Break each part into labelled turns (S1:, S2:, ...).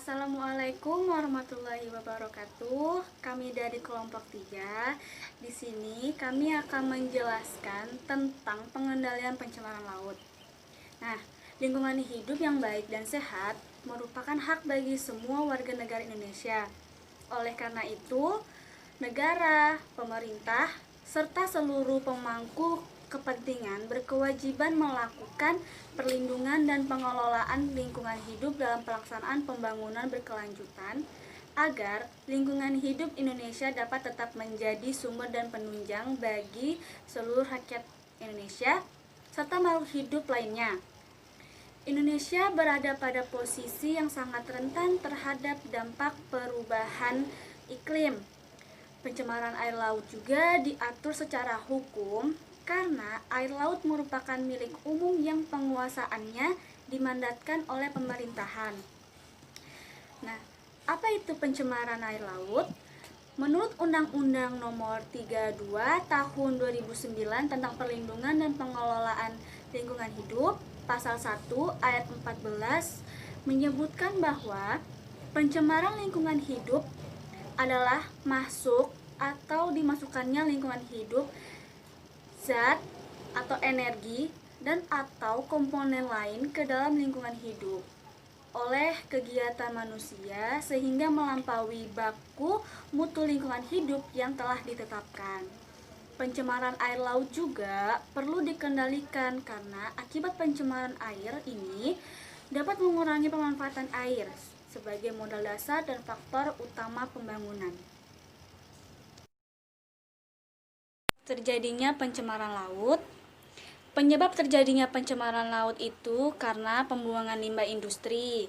S1: Assalamualaikum warahmatullahi wabarakatuh. Kami dari kelompok 3. Di sini kami akan menjelaskan tentang pengendalian pencemaran laut. Nah, lingkungan hidup yang baik dan sehat merupakan hak bagi semua warga negara Indonesia. Oleh karena itu, negara, pemerintah, serta seluruh pemangku kepentingan berkewajiban melakukan perlindungan dan pengelolaan lingkungan hidup dalam pelaksanaan pembangunan berkelanjutan agar lingkungan hidup Indonesia dapat tetap menjadi sumber dan penunjang bagi seluruh rakyat Indonesia serta makhluk hidup lainnya. Indonesia berada pada posisi yang sangat rentan terhadap dampak perubahan iklim. Pencemaran air laut juga diatur secara hukum karena air laut merupakan milik umum yang penguasaannya dimandatkan oleh pemerintahan. Nah, apa itu pencemaran air laut? Menurut Undang-Undang Nomor 32 Tahun 2009 tentang Perlindungan dan Pengelolaan Lingkungan Hidup, Pasal 1 Ayat 14 menyebutkan bahwa pencemaran lingkungan hidup adalah masuk atau dimasukkannya lingkungan hidup, zat atau energi dan atau komponen lain ke dalam lingkungan hidup oleh kegiatan manusia sehingga melampaui baku mutu lingkungan hidup yang telah ditetapkan. Pencemaran air laut juga perlu dikendalikan karena akibat pencemaran air ini dapat mengurangi pemanfaatan air sebagai modal dasar dan faktor utama pembangunan. Terjadinya pencemaran laut. Penyebab terjadinya pencemaran laut itu karena pembuangan limbah industri,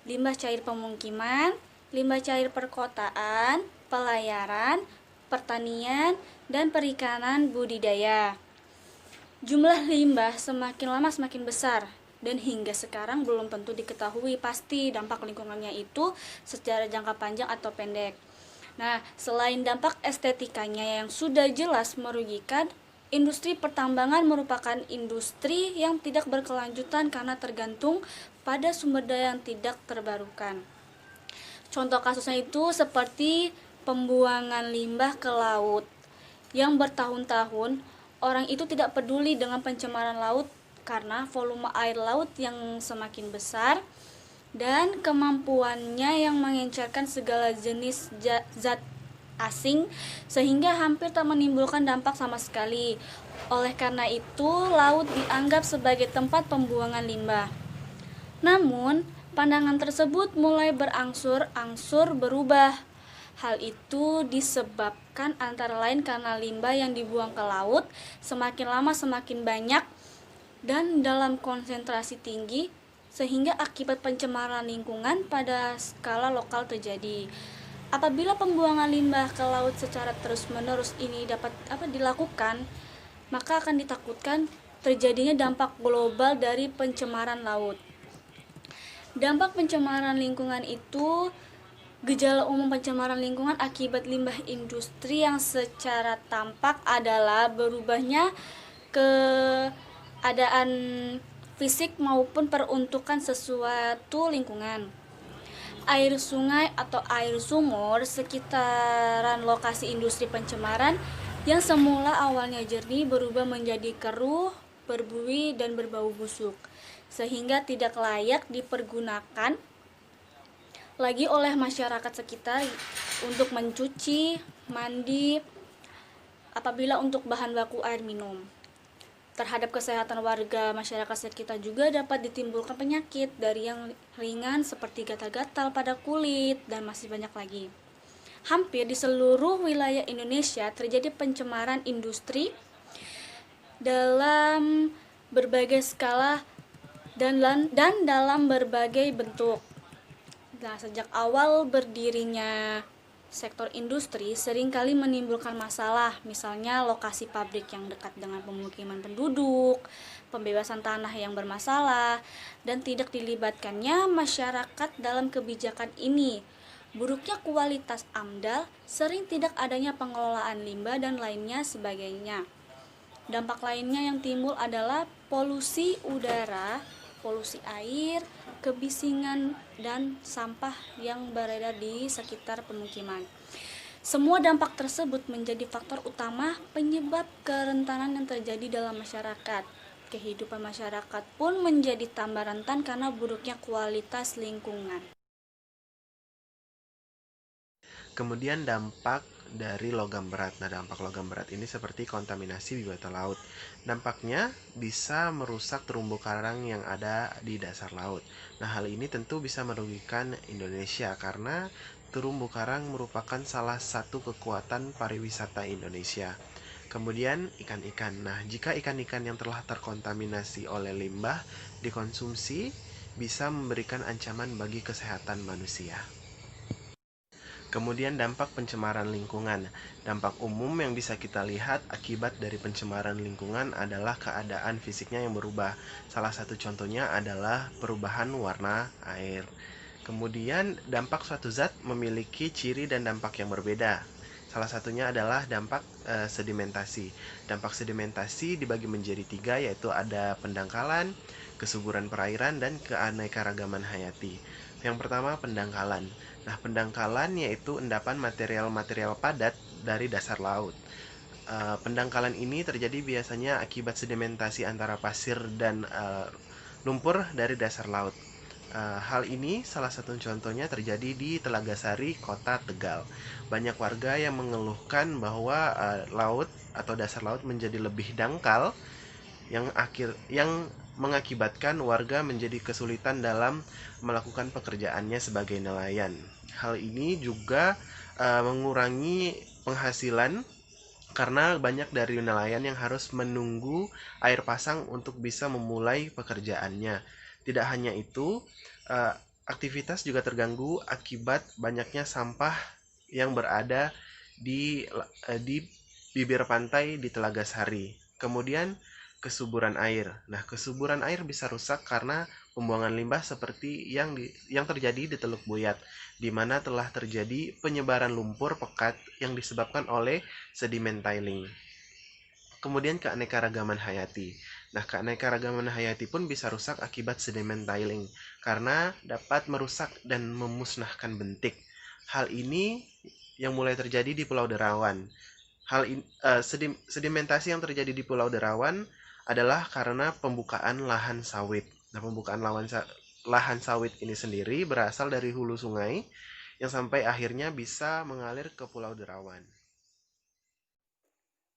S1: limbah cair pemukiman, limbah cair perkotaan, pelayaran, pertanian, dan perikanan budidaya. Jumlah limbah semakin lama semakin besar dan hingga sekarang belum tentu diketahui pasti dampak lingkungannya itu secara jangka panjang atau pendek. Nah, selain dampak estetikanya yang sudah jelas merugikan, industri pertambangan merupakan industri yang tidak berkelanjutan karena tergantung pada sumber daya yang tidak terbarukan. Contoh kasusnya itu seperti pembuangan limbah ke laut yang bertahun-tahun orang itu tidak peduli dengan pencemaran laut karena volume air laut yang semakin besar dan kemampuannya yang mengencerkan segala jenis zat asing sehingga hampir tak menimbulkan dampak sama sekali. Oleh karena itu, laut dianggap sebagai tempat pembuangan limbah. Namun, pandangan tersebut mulai berangsur-angsur berubah. Hal itu disebabkan antara lain karena limbah yang dibuang ke laut semakin lama semakin banyak dan dalam konsentrasi tinggi sehingga akibat pencemaran lingkungan pada skala lokal terjadi. Apabila pembuangan limbah ke laut secara terus-menerus ini dapat dilakukan, maka akan ditakutkan terjadinya dampak global dari pencemaran laut. Dampak pencemaran lingkungan itu gejala umum pencemaran lingkungan akibat limbah industri yang secara tampak adalah berubahnya keadaan fisik maupun peruntukan sesuatu lingkungan. Air sungai atau air sumur sekitaran lokasi industri pencemaran yang semula awalnya jernih berubah menjadi keruh, berbuih dan berbau busuk sehingga tidak layak dipergunakan lagi oleh masyarakat sekitar untuk mencuci, mandi, apabila untuk bahan baku air minum. Terhadap kesehatan warga masyarakat sekitar juga dapat ditimbulkan penyakit dari yang ringan seperti gatal-gatal pada kulit dan masih banyak lagi. Hampir di seluruh wilayah Indonesia terjadi pencemaran industri dalam berbagai skala dan dalam berbagai bentuk. Nah, sejak awal berdirinya sektor industri seringkali menimbulkan masalah, misalnya lokasi pabrik yang dekat dengan pemukiman penduduk, pembebasan tanah yang bermasalah, dan tidak dilibatkannya masyarakat dalam kebijakan ini. Buruknya kualitas AMDAL, sering tidak adanya pengelolaan limbah dan lainnya sebagainya. Dampak lainnya yang timbul adalah polusi udara, polusi air, kebisingan, dan sampah yang beredar di sekitar pemukiman. Semua dampak tersebut menjadi faktor utama penyebab kerentanan yang terjadi dalam masyarakat. Kehidupan masyarakat pun menjadi tambah rentan karena buruknya kualitas lingkungan.
S2: Kemudian dampak dari logam berat. Nah, dampak logam berat ini seperti kontaminasi biota laut. Dampaknya bisa merusak terumbu karang yang ada di dasar laut. Nah, hal ini tentu bisa merugikan Indonesia karena terumbu karang merupakan salah satu kekuatan pariwisata Indonesia. Kemudian ikan-ikan. Nah, jika ikan-ikan yang telah terkontaminasi oleh limbah dikonsumsi, bisa memberikan ancaman bagi kesehatan manusia. Kemudian dampak pencemaran lingkungan. Dampak umum yang bisa kita lihat akibat dari pencemaran lingkungan adalah keadaan fisiknya yang berubah. Salah satu contohnya adalah perubahan warna air. Kemudian dampak suatu zat memiliki ciri dan dampak yang berbeda. Salah satunya adalah dampak sedimentasi. Dampak sedimentasi dibagi menjadi tiga, yaitu ada pendangkalan, kesuburan perairan, dan keanekaragaman hayati. Yang pertama, pendangkalan. Nah, pendangkalan yaitu endapan material-material padat dari dasar laut. Pendangkalan ini terjadi biasanya akibat sedimentasi antara pasir dan lumpur dari dasar laut. Hal ini salah satu contohnya terjadi di Telaga Sari, Kota Tegal. Banyak warga yang mengeluhkan bahwa laut atau dasar laut menjadi lebih dangkal yang mengakibatkan warga menjadi kesulitan dalam melakukan pekerjaannya sebagai nelayan. Hal ini juga mengurangi penghasilan karena banyak dari nelayan yang harus menunggu air pasang untuk bisa memulai pekerjaannya. Tidak hanya itu, eh, aktivitas juga terganggu akibat banyaknya sampah yang berada di bibir pantai di Telaga Sari. Kemudian kesuburan air. Nah, kesuburan air bisa rusak karena pembuangan limbah seperti yang terjadi di Teluk Buyat, di mana telah terjadi penyebaran lumpur pekat yang disebabkan oleh sedimen tiling. Kemudian keanekaragaman hayati. Nah, keanekaragaman hayati pun bisa rusak akibat sedimen tiling karena dapat merusak dan memusnahkan bentik. Hal ini yang mulai terjadi di Pulau Derawan. Sedimentasi yang terjadi di Pulau Derawan adalah karena pembukaan lahan sawit. Nah, pembukaan lahan sawit ini sendiri berasal dari hulu sungai yang sampai akhirnya bisa mengalir ke Pulau Derawan.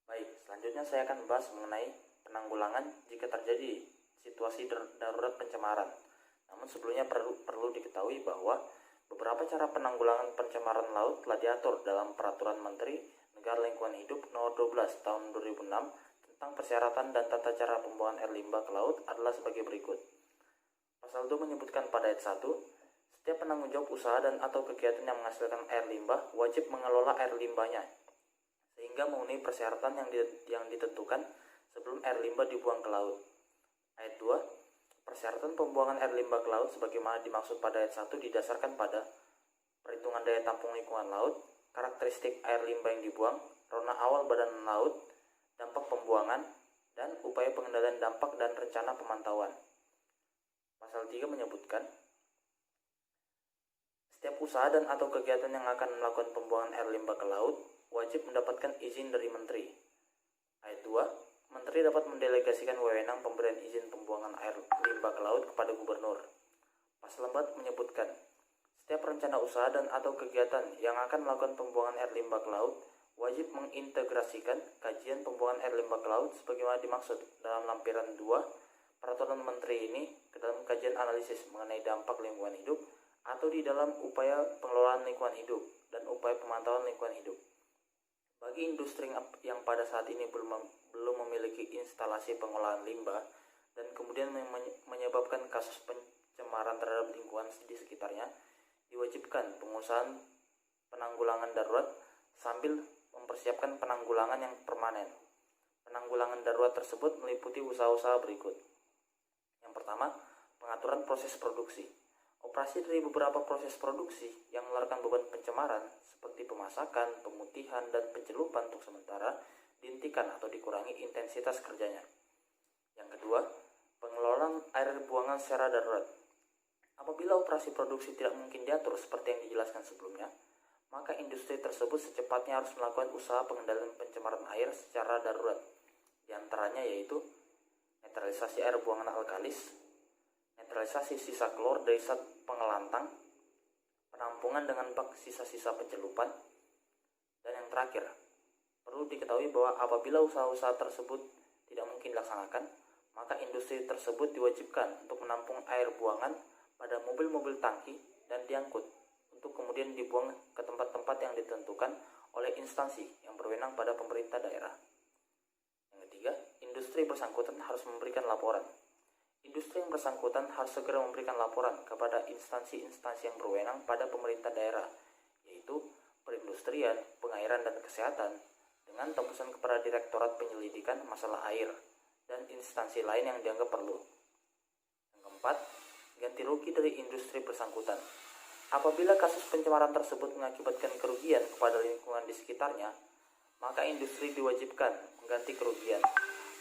S3: Baik, selanjutnya saya akan membahas mengenai penanggulangan jika terjadi situasi darurat pencemaran. Namun sebelumnya perlu diketahui bahwa beberapa cara penanggulangan pencemaran laut telah diatur dalam Peraturan Menteri Negara Lingkungan Hidup Nomor 12 Tahun 2006 tentang persyaratan dan tata cara pembuangan air limbah ke laut adalah sebagai berikut. Pasal 2 menyebutkan pada ayat 1, setiap penanggung jawab usaha dan atau kegiatan yang menghasilkan air limbah wajib mengelola air limbahnya sehingga memenuhi persyaratan yang ditentukan sebelum air limbah dibuang ke laut. Ayat 2, persyaratan pembuangan air limbah ke laut sebagaimana dimaksud pada ayat 1 didasarkan pada perhitungan daya tampung lingkungan laut, karakteristik air limbah yang dibuang, rona awal badan laut, dampak pembuangan, dan upaya pengendalian dampak dan rencana pemantauan. Pasal 3 menyebutkan setiap usaha dan atau kegiatan yang akan melakukan pembuangan air limbah ke laut wajib mendapatkan izin dari Menteri. Ayat 2, Menteri dapat mendelegasikan wewenang pemberian izin pembuangan air limbah ke laut kepada Gubernur. Pasal 4 menyebutkan, setiap rencana usaha dan atau kegiatan yang akan melakukan pembuangan air limbah ke laut wajib mengintegrasikan kajian pembuangan air limbah ke laut sebagaimana dimaksud dalam lampiran 2 Peraturan Menteri ini ke dalam kajian analisis mengenai dampak lingkungan hidup atau di dalam upaya pengelolaan lingkungan hidup dan upaya pemantauan lingkungan hidup. Bagi industri yang pada saat ini belum memiliki instalasi pengolahan limbah dan kemudian menyebabkan kasus pencemaran terhadap lingkungan di sekitarnya, diwajibkan pengusahaan penanggulangan darurat sambil mempersiapkan penanggulangan yang permanen. Penanggulangan darurat tersebut meliputi usaha-usaha berikut. Yang pertama, pengaturan proses produksi. Operasi dari beberapa proses produksi yang mengeluarkan beban pencemaran seperti pemasakan, pemutihan, dan pencelupan untuk sementara dihentikan atau dikurangi intensitas kerjanya. Yang kedua, pengelolaan air buangan secara darurat. Apabila operasi produksi tidak mungkin diatur seperti yang dijelaskan sebelumnya, maka industri tersebut secepatnya harus melakukan usaha pengendalian pencemaran air secara darurat. Di antaranya yaitu netralisasi air buangan alkalis, netralisasi sisa klor dari zat pengelantang, penampungan dengan bak sisa-sisa pencelupan, dan yang terakhir, perlu diketahui bahwa apabila usaha-usaha tersebut tidak mungkin dilaksanakan, maka industri tersebut diwajibkan untuk menampung air buangan pada mobil-mobil tangki dan diangkut untuk kemudian dibuang ke tempat-tempat yang ditentukan oleh instansi yang berwenang pada pemerintah daerah. Yang ketiga, industri bersangkutan harus memberikan laporan. Industri yang bersangkutan harus segera memberikan laporan kepada instansi-instansi yang berwenang pada pemerintah daerah, yaitu perindustrian, pengairan, dan kesehatan, dengan tembusan kepada Direktorat Penyelidikan Masalah Air dan instansi lain yang dianggap perlu. Yang keempat, ganti rugi dari industri bersangkutan. Apabila kasus pencemaran tersebut mengakibatkan kerugian kepada lingkungan di sekitarnya, maka industri diwajibkan mengganti kerugian.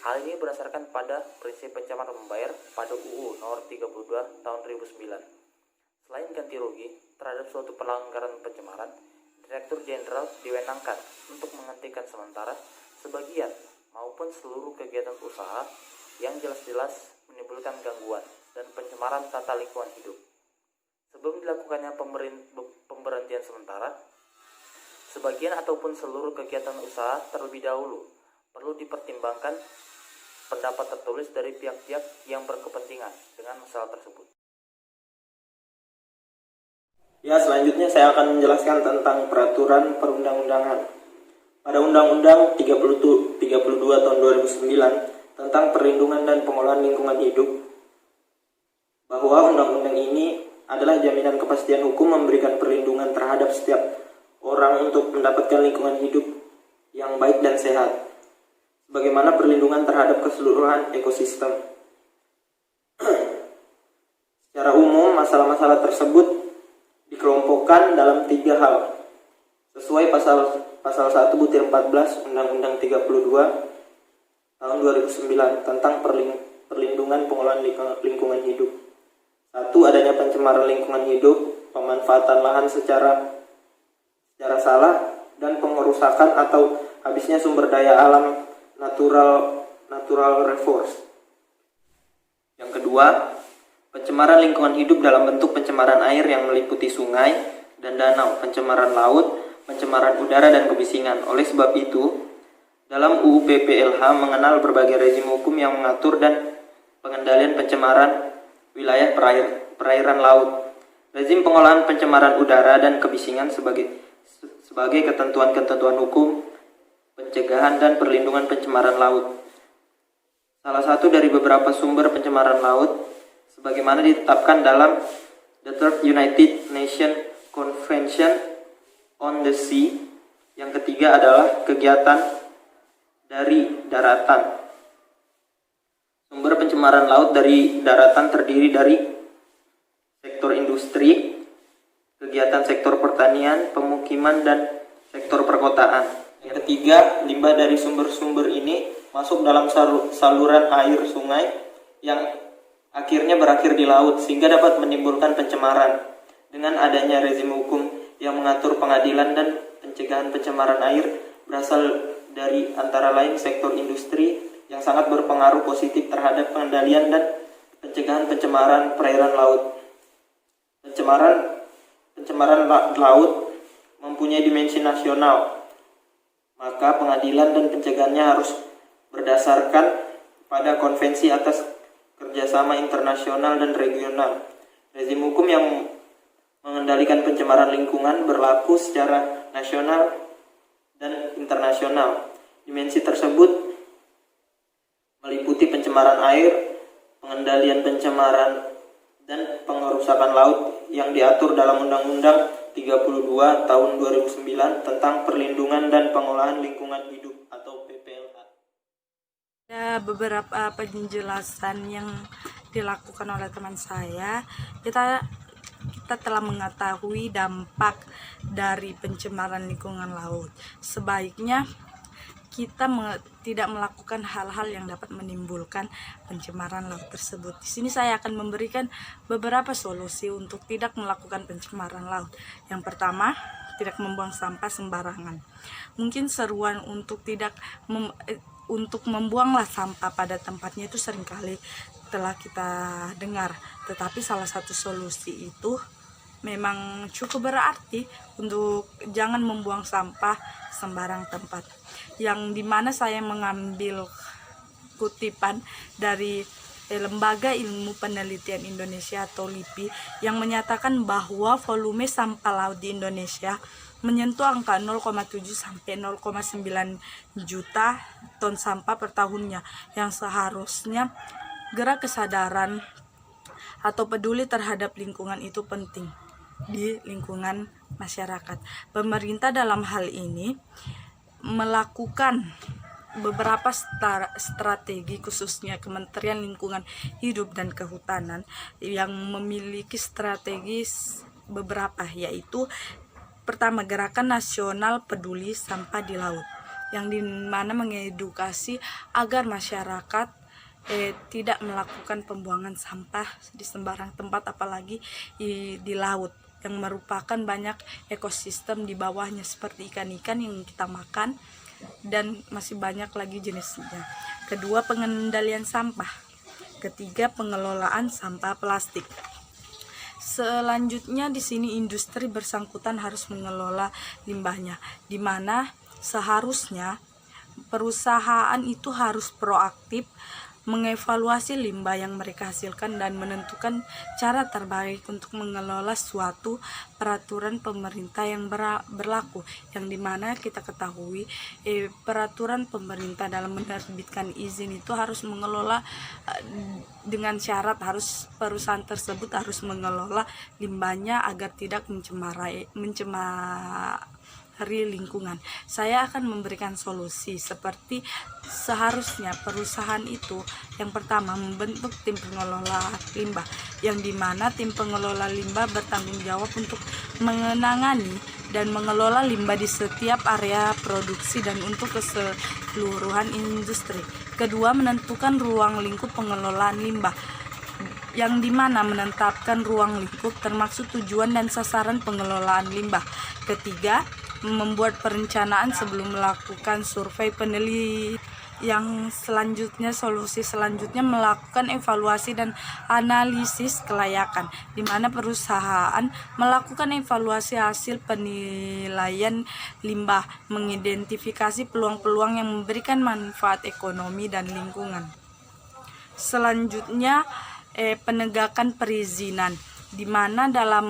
S3: Hal ini berdasarkan pada prinsip pencemar membayar pada UU Nomor 32 Tahun 2009. Selain ganti rugi terhadap suatu pelanggaran pencemaran, Direktur Jenderal diwenangkan untuk menghentikan sementara sebagian maupun seluruh kegiatan usaha yang jelas-jelas menimbulkan gangguan dan pencemaran tata lingkungan hidup. Sebelum dilakukannya pemberhentian sementara, sebagian ataupun seluruh kegiatan usaha terlebih dahulu perlu dipertimbangkan pendapat tertulis dari pihak-pihak yang berkepentingan dengan masalah tersebut.
S4: Ya, selanjutnya saya akan menjelaskan tentang peraturan perundang-undangan. Pada Undang-Undang 32 Tahun 2009 tentang perlindungan dan pengolahan lingkungan hidup, bahwa undang-undang ini adalah jaminan kepastian hukum memberikan perlindungan terhadap setiap orang untuk mendapatkan lingkungan hidup yang baik dan sehat, bagaimana perlindungan terhadap keseluruhan ekosistem. Secara umum, masalah-masalah tersebut dikelompokkan dalam 3 hal, sesuai pasal 1 butir 14 Undang-Undang 32 tahun 2009 tentang perlindungan pengolahan lingkungan hidup. 1. Adanya pencemaran lingkungan hidup, pemanfaatan lahan secara salah, dan pengerusakan atau habisnya sumber daya alam natural resource. Yang kedua, pencemaran lingkungan hidup dalam bentuk pencemaran air yang meliputi sungai dan danau, pencemaran laut, pencemaran udara, dan kebisingan. Oleh sebab itu, dalam UU PPLH mengenal berbagai rezim hukum yang mengatur dan pengendalian pencemaran wilayah perairan laut. Rezim pengolahan pencemaran udara dan kebisingan sebagai ketentuan-ketentuan hukum pencegahan dan perlindungan pencemaran laut. Salah satu dari beberapa sumber pencemaran laut sebagaimana ditetapkan dalam the Third United Nations Convention on the Sea. Yang ketiga adalah kegiatan dari daratan. Sumber pencemaran laut dari daratan terdiri dari sektor industri, kegiatan sektor pertanian, pemukiman, dan sektor perkotaan. Yang ketiga, limbah dari sumber-sumber ini masuk dalam saluran air sungai yang akhirnya berakhir di laut sehingga dapat menimbulkan pencemaran. Dengan adanya rezim hukum yang mengatur pengadilan dan pencegahan pencemaran air berasal dari antara lain sektor industri yang sangat berpengaruh positif terhadap pengendalian dan pencegahan pencemaran perairan laut. Pencemaran laut mempunyai dimensi nasional, maka pengadilan dan pencegahannya harus berdasarkan pada konvensi atas kerjasama internasional dan regional. Rezim hukum yang mengendalikan pencemaran lingkungan berlaku secara nasional dan internasional. Dimensi tersebut meliputi pencemaran air, pengendalian pencemaran, dan pengerusakan laut yang diatur dalam Undang-Undang 32 tahun 2009 tentang Perlindungan dan Pengolahan Lingkungan Hidup atau PPLH.
S5: Ada beberapa penjelasan yang dilakukan oleh teman saya. Kita telah mengetahui dampak dari pencemaran lingkungan laut. Sebaiknya kita tidak melakukan hal-hal yang dapat menimbulkan pencemaran laut tersebut. Di sini saya akan memberikan beberapa solusi untuk tidak melakukan pencemaran laut. Yang pertama, tidak membuang sampah sembarangan. Mungkin seruan untuk untuk membuanglah sampah pada tempatnya itu seringkali telah kita dengar, tetapi salah satu solusi itu memang cukup berarti untuk jangan membuang sampah sembarang tempat, yang dimana saya mengambil kutipan dari Lembaga Ilmu Penelitian Indonesia atau LIPI yang menyatakan bahwa volume sampah laut di Indonesia menyentuh angka 0,7 sampai 0,9 juta ton sampah per tahunnya, yang seharusnya gerak kesadaran atau peduli terhadap lingkungan itu penting di lingkungan masyarakat. Pemerintah dalam hal ini melakukan beberapa strategi, khususnya Kementerian Lingkungan Hidup dan Kehutanan yang memiliki strategis beberapa, yaitu pertama, Gerakan Nasional Peduli Sampah di Laut, yang dimana mengedukasi agar masyarakat tidak melakukan pembuangan sampah di sembarang tempat, apalagi di laut, yang merupakan banyak ekosistem di bawahnya seperti ikan-ikan yang kita makan dan masih banyak lagi jenisnya. Kedua, pengendalian sampah. Ketiga, pengelolaan sampah plastik. Selanjutnya di sini industri bersangkutan harus mengelola limbahnya, di mana seharusnya perusahaan itu harus proaktif mengevaluasi limbah yang mereka hasilkan dan menentukan cara terbaik untuk mengelola suatu peraturan pemerintah yang berlaku, yang dimana kita ketahui peraturan pemerintah dalam menerbitkan izin itu harus mengelola dengan syarat harus perusahaan tersebut harus mengelola limbahnya agar tidak mencemari lingkungan. Saya akan memberikan solusi seperti seharusnya perusahaan itu yang pertama membentuk tim pengelola limbah, yang dimana tim pengelola limbah bertanggung jawab untuk mengenangani dan mengelola limbah di setiap area produksi dan untuk keseluruhan industri. Kedua, menentukan ruang lingkup pengelolaan limbah, yang dimana menetapkan ruang lingkup termasuk tujuan dan sasaran pengelolaan limbah. Ketiga, membuat perencanaan sebelum melakukan survei peneliti. Yang selanjutnya, solusi selanjutnya melakukan evaluasi dan analisis kelayakan, di mana perusahaan melakukan evaluasi hasil penilaian limbah, mengidentifikasi peluang-peluang yang memberikan manfaat ekonomi dan lingkungan. Selanjutnya, penegakan perizinan, di mana dalam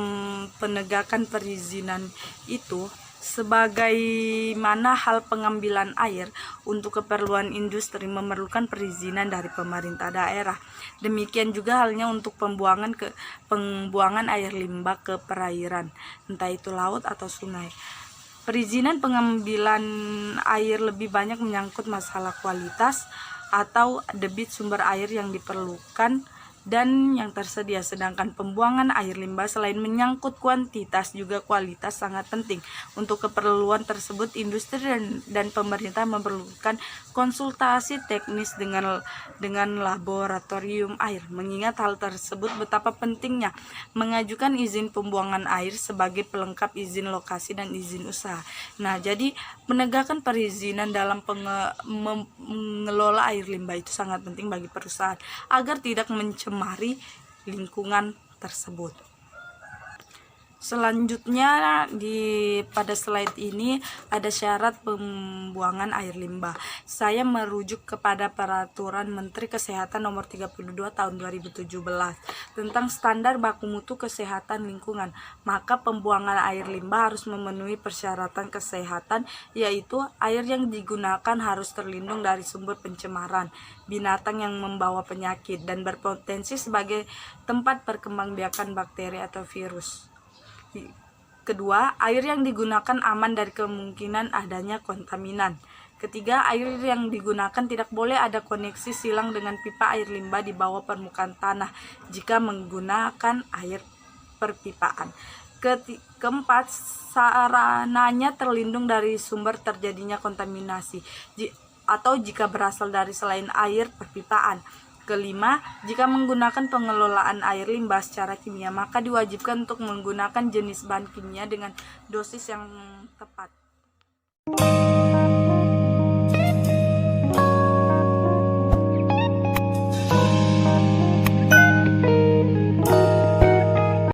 S5: penegakan perizinan itu sebagaimana hal pengambilan air untuk keperluan industri memerlukan perizinan dari pemerintah daerah. Demikian juga halnya untuk pembuangan air limbah ke perairan, entah itu laut atau sungai. Perizinan pengambilan air lebih banyak menyangkut masalah kualitas atau debit sumber air yang diperlukan dan yang tersedia, sedangkan pembuangan air limbah selain menyangkut kuantitas juga kualitas sangat penting. Untuk keperluan tersebut industri dan pemerintah memerlukan konsultasi teknis dengan laboratorium air. Mengingat hal tersebut betapa pentingnya mengajukan izin pembuangan air sebagai pelengkap izin lokasi dan izin usaha. Nah, jadi menegakkan perizinan dalam mengelola air limbah itu sangat penting bagi perusahaan agar tidak mencemari lingkungan tersebut. Selanjutnya pada slide ini ada syarat pembuangan air limbah. Saya merujuk kepada Peraturan Menteri Kesehatan Nomor 32 Tahun 2017 tentang standar baku mutu kesehatan lingkungan. Maka pembuangan air limbah harus memenuhi persyaratan kesehatan, yaitu air yang digunakan harus terlindung dari sumber pencemaran, binatang yang membawa penyakit, dan berpotensi sebagai tempat perkembangbiakan bakteri atau virus. Kedua, air yang digunakan aman dari kemungkinan adanya kontaminan. Ketiga, air yang digunakan tidak boleh ada koneksi silang dengan pipa air limbah di bawah permukaan tanah jika menggunakan air perpipaan. Keempat, sarananya terlindung dari sumber terjadinya kontaminasi atau jika berasal dari selain air perpipaan. Kelima, jika menggunakan pengelolaan air limbah secara kimia, maka diwajibkan untuk menggunakan jenis bahan kimia dengan dosis yang tepat.